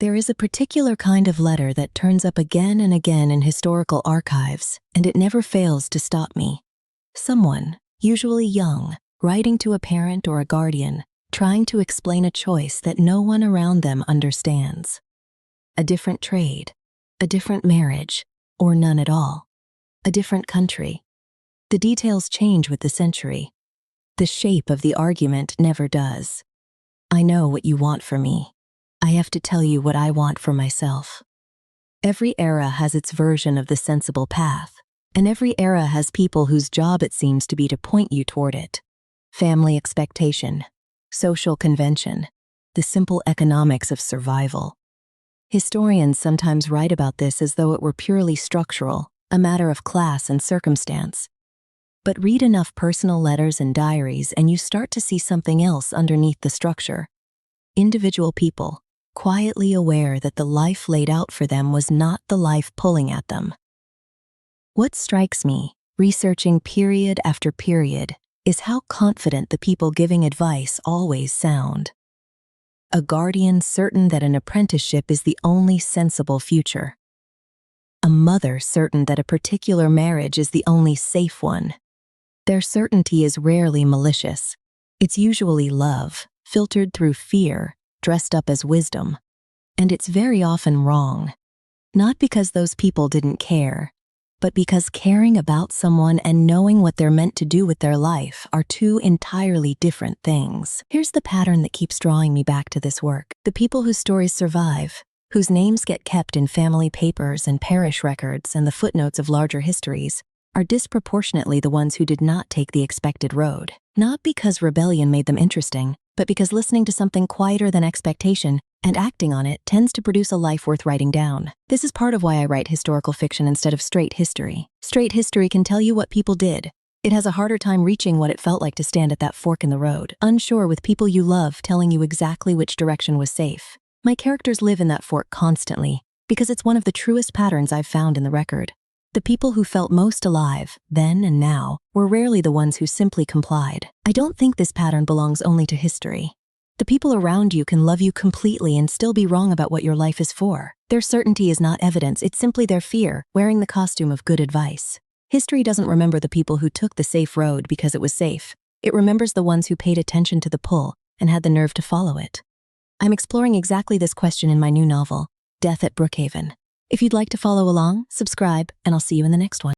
There is a particular kind of letter that turns up again and again in historical archives, and it never fails to stop me. Someone, usually young, writing to a parent or a guardian, trying to explain a choice that no one around them understands. A different trade, a different marriage, or none at all. A different country. The details change with the century. The shape of the argument never does. I know what you want for me. I have to tell you what I want for myself. Every era has its version of the sensible path, and every era has people whose job it seems to be to point you toward it. Family expectation, social convention, the simple economics of survival. Historians sometimes write about this as though it were purely structural, a matter of class and circumstance. But read enough personal letters and diaries and you start to see something else underneath the structure. Individual people, quietly aware that the life laid out for them was not the life pulling at them. What strikes me, researching period after period, is how confident the people giving advice always sound. A guardian certain that an apprenticeship is the only sensible future. A mother certain that a particular marriage is the only safe one. Their certainty is rarely malicious. It's usually love, filtered through fear, dressed up as wisdom. And it's very often wrong. Not because those people didn't care, but because caring about someone and knowing what they're meant to do with their life are two entirely different things. Here's the pattern that keeps drawing me back to this work. The people whose stories survive, whose names get kept in family papers and parish records and the footnotes of larger histories, are disproportionately the ones who did not take the expected road. Not because rebellion made them interesting, but because listening to something quieter than expectation and acting on it tends to produce a life worth writing down. This is part of why I write historical fiction instead of straight history. Straight history can tell you what people did. It has a harder time reaching what it felt like to stand at that fork in the road, unsure with people you love telling you exactly which direction was safe. My characters live in that fork constantly, because it's one of the truest patterns I've found in the record. The people who felt most alive, then and now, were rarely the ones who simply complied. I don't think this pattern belongs only to history. The people around you can love you completely and still be wrong about what your life is for. Their certainty is not evidence, it's simply their fear, wearing the costume of good advice. History doesn't remember the people who took the safe road because it was safe. It remembers the ones who paid attention to the pull and had the nerve to follow it. I'm exploring exactly this question in my new novel, Death at Brookhaven. If you'd like to follow along, subscribe, and I'll see you in the next one.